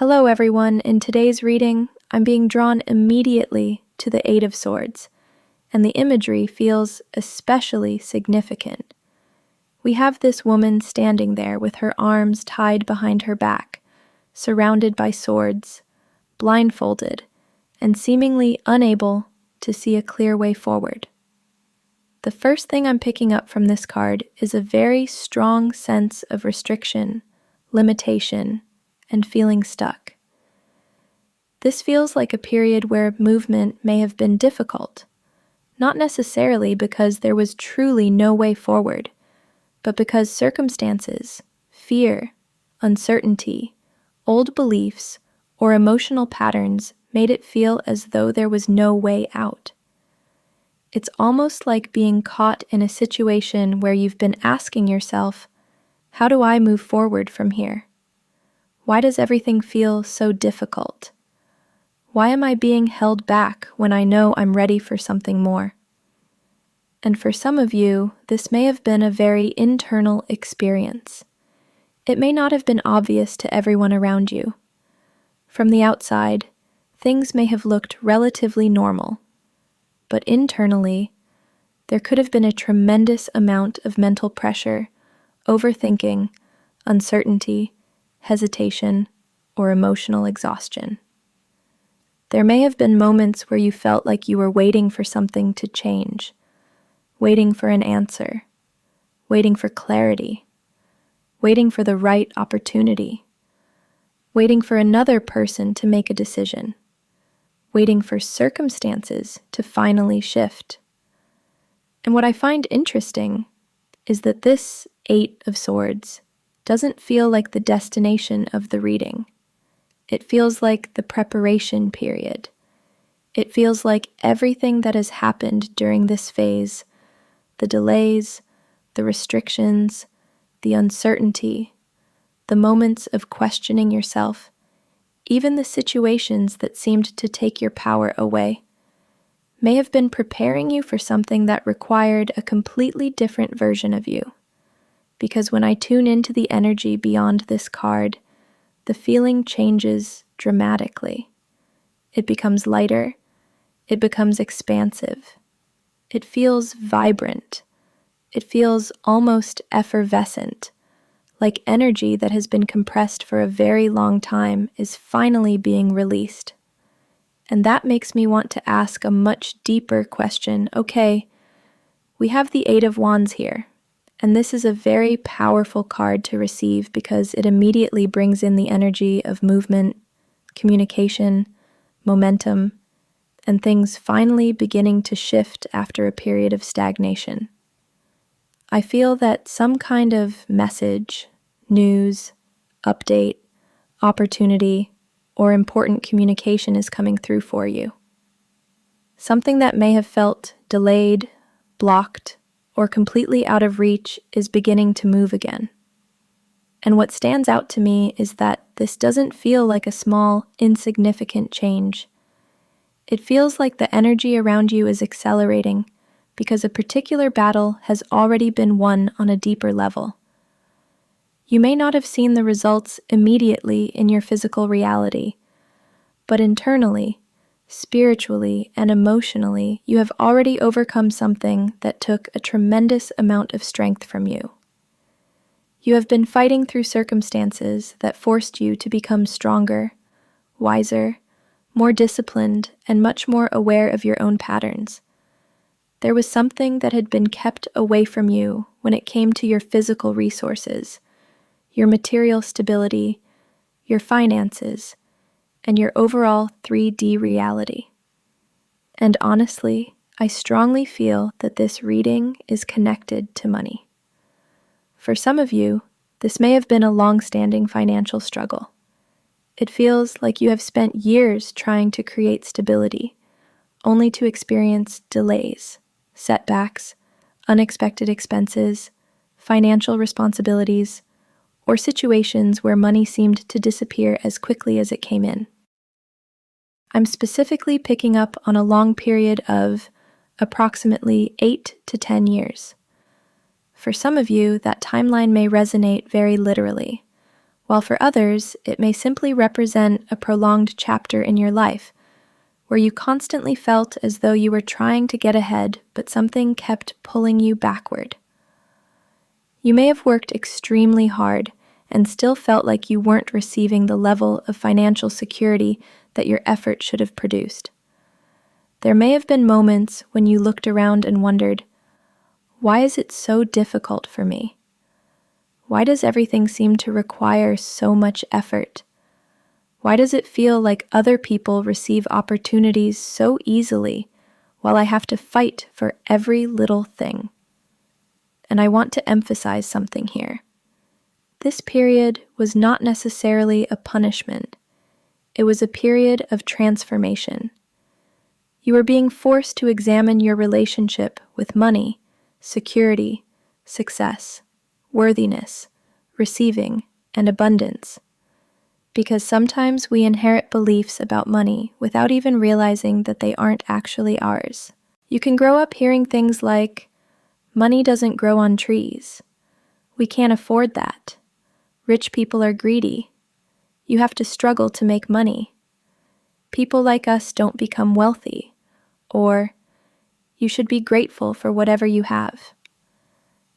Hello everyone, in today's reading, I'm being drawn immediately to the Eight of Swords, and the imagery feels especially significant. We have this woman standing there with her arms tied behind her back, surrounded by swords, blindfolded, and seemingly unable to see a clear way forward. The first thing I'm picking up from this card is a very strong sense of restriction, limitation, and feeling stuck. This feels like a period where movement may have been difficult, not necessarily because there was truly no way forward, but because circumstances, fear, uncertainty, old beliefs, or emotional patterns made it feel as though there was no way out. It's almost like being caught in a situation where you've been asking yourself, how do I move forward from here? Why does everything feel so difficult? Why am I being held back when I know I'm ready for something more? And for some of you, this may have been a very internal experience. It may not have been obvious to everyone around you. From the outside, things may have looked relatively normal, but internally, there could have been a tremendous amount of mental pressure, overthinking, uncertainty, hesitation, or emotional exhaustion. There may have been moments where you felt like you were waiting for something to change, waiting for an answer, waiting for clarity, waiting for the right opportunity, waiting for another person to make a decision, waiting for circumstances to finally shift. And what I find interesting is that this Eight of Swords doesn't feel like the destination of the reading. It feels like the preparation period. It feels like everything that has happened during this phase, the delays, the restrictions, the uncertainty, the moments of questioning yourself, even the situations that seemed to take your power away, may have been preparing you for something that required a completely different version of you. Because when I tune into the energy beyond this card, the feeling changes dramatically. It becomes lighter. It becomes expansive. It feels vibrant. It feels almost effervescent, like energy that has been compressed for a very long time is finally being released. And that makes me want to ask a much deeper question. Okay, we have the Eight of Wands here, and this is a very powerful card to receive because it immediately brings in the energy of movement, communication, momentum, and things finally beginning to shift after a period of stagnation. I feel that some kind of message, news, update, opportunity, or important communication is coming through for you. Something that may have felt delayed, blocked, or completely out of reach is beginning to move again. And what stands out to me is that this doesn't feel like a small, insignificant change. It feels like the energy around you is accelerating because a particular battle has already been won on a deeper level. You may not have seen the results immediately in your physical reality, but internally, spiritually, and emotionally, you have already overcome something that took a tremendous amount of strength from you. You have been fighting through circumstances that forced you to become stronger, wiser, more disciplined, and much more aware of your own patterns. There was something that had been kept away from you when it came to your physical resources, your material stability, your finances, and your overall 3D reality. And honestly, I strongly feel that this reading is connected to money. For some of you, this may have been a long-standing financial struggle. It feels like you have spent years trying to create stability, only to experience delays, setbacks, unexpected expenses, financial responsibilities, or situations where money seemed to disappear as quickly as it came in. I'm specifically picking up on a long period of approximately 8 to 10 years. For some of you, that timeline may resonate very literally. while for others, it may simply represent a prolonged chapter in your life where you constantly felt as though you were trying to get ahead, but something kept pulling you backward. You may have worked extremely hard and still felt like you weren't receiving the level of financial security that your effort should have produced. There may have been moments when you looked around and wondered, why is it so difficult for me? Why does everything seem to require so much effort? Why does it feel like other people receive opportunities so easily while I have to fight for every little thing? And I want to emphasize something here. This period was not necessarily a punishment. It was a period of transformation. You were being forced to examine your relationship with money, security, success, worthiness, receiving, and abundance. Because sometimes we inherit beliefs about money without even realizing that they aren't actually ours. You can grow up hearing things like, money doesn't grow on trees. We can't afford that. Rich people are greedy. You have to struggle to make money. People like us don't become wealthy. Or, you should be grateful for whatever you have.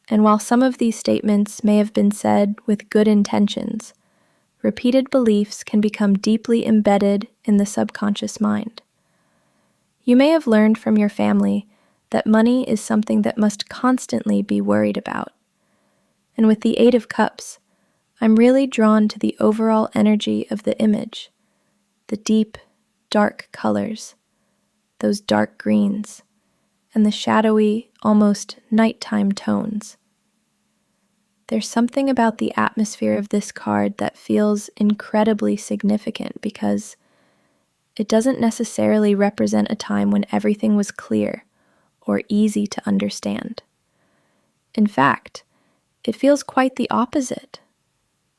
And while some of these statements may have been said with good intentions, repeated beliefs can become deeply embedded in the subconscious mind. You may have learned from your family that money is something that must constantly be worried about. And with the Eight of Cups, I'm really drawn to the overall energy of the image, the deep, dark colors, those dark greens, and the shadowy, almost nighttime tones. There's something about the atmosphere of this card that feels incredibly significant because it doesn't necessarily represent a time when everything was clear or easy to understand. In fact, it feels quite the opposite.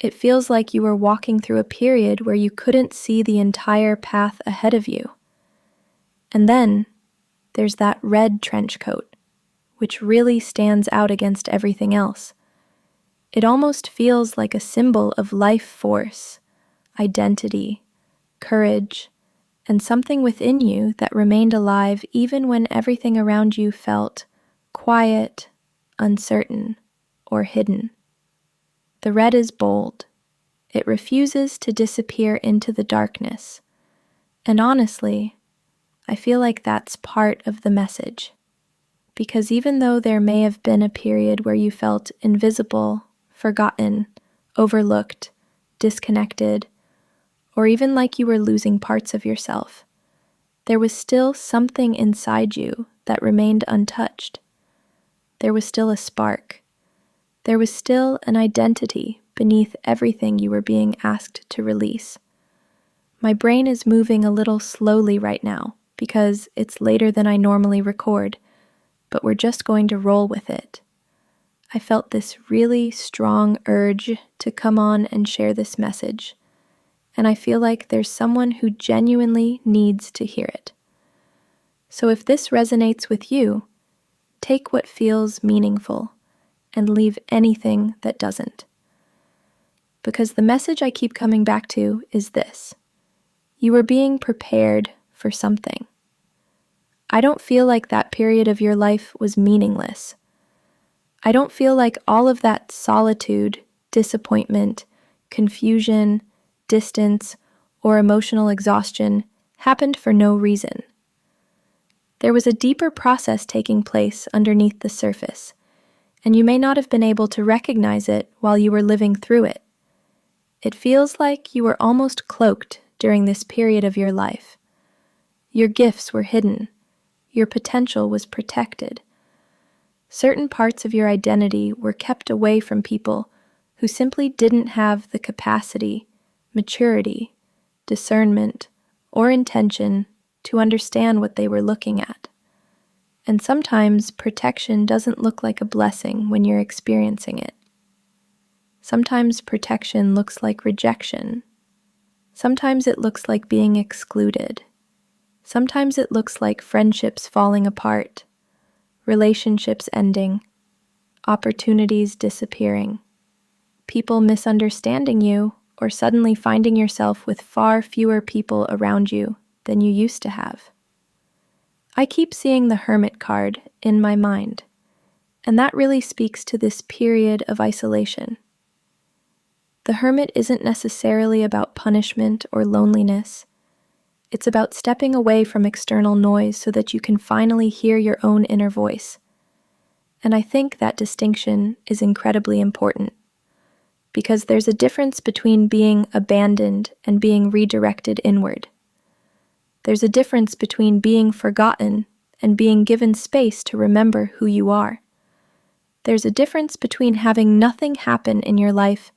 It feels like you were walking through a period where you couldn't see the entire path ahead of you. And then there's that red trench coat, which really stands out against everything else. It almost feels like a symbol of life force, identity, courage, and something within you that remained alive even when everything around you felt quiet, uncertain, or hidden. The red is bold. It refuses to disappear into the darkness. And honestly, I feel like that's part of the message. Because even though there may have been a period where you felt invisible, forgotten, overlooked, disconnected, or even like you were losing parts of yourself, there was still something inside you that remained untouched. There was still a spark. There was still an identity beneath everything you were being asked to release. My brain is moving a little slowly right now because it's later than I normally record, but we're just going to roll with it. I felt this really strong urge to come on and share this message, and I feel like there's someone who genuinely needs to hear it. So if this resonates with you, take what feels meaningful and leave anything that doesn't. Because the message I keep coming back to is this: you are being prepared for something. I don't feel like that period of your life was meaningless. I don't feel like all of that solitude, disappointment, confusion, distance, or emotional exhaustion happened for no reason. There was a deeper process taking place underneath the surface, and you may not have been able to recognize it while you were living through it. It feels like you were almost cloaked during this period of your life. Your gifts were hidden. Your potential was protected. Certain parts of your identity were kept away from people who simply didn't have the capacity, maturity, discernment, or intention to understand what they were looking at. And sometimes protection doesn't look like a blessing when you're experiencing it. Sometimes protection looks like rejection. Sometimes it looks like being excluded. Sometimes it looks like friendships falling apart, relationships ending, opportunities disappearing, people misunderstanding you, or suddenly finding yourself with far fewer people around you than you used to have. I keep seeing the Hermit card in my mind, and that really speaks to this period of isolation. The Hermit isn't necessarily about punishment or loneliness. It's about stepping away from external noise so that you can finally hear your own inner voice. And I think that distinction is incredibly important, because there's a difference between being abandoned and being redirected inward. There's a difference between being forgotten and being given space to remember who you are. There's a difference between having nothing happen in your life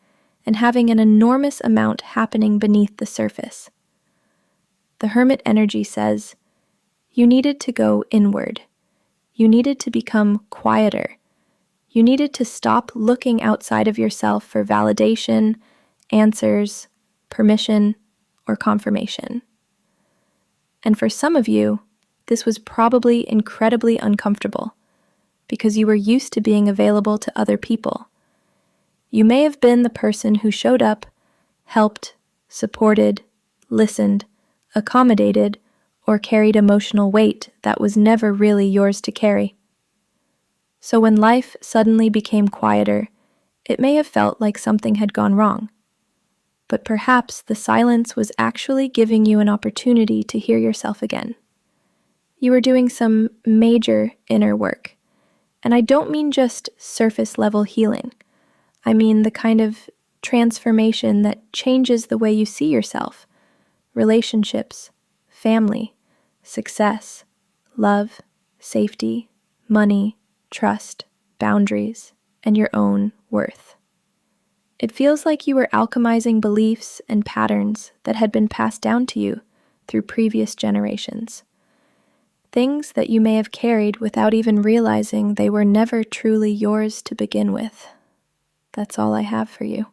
and having an enormous amount happening beneath the surface. The Hermit energy says, you needed to go inward. You needed to become quieter. You needed to stop looking outside of yourself for validation, answers, permission, or confirmation. And for some of you, this was probably incredibly uncomfortable because you were used to being available to other people. You may have been the person who showed up, helped, supported, listened, accommodated, or carried emotional weight that was never really yours to carry. So when life suddenly became quieter, it may have felt like something had gone wrong. But perhaps the silence was actually giving you an opportunity to hear yourself again. You were doing some major inner work. And I don't mean just surface-level healing. I mean the kind of transformation that changes the way you see yourself, relationships, family, success, love, safety, money, trust, boundaries, and your own worth. It feels like you were alchemizing beliefs and patterns that had been passed down to you through previous generations. Things that you may have carried without even realizing they were never truly yours to begin with. That's all I have for you.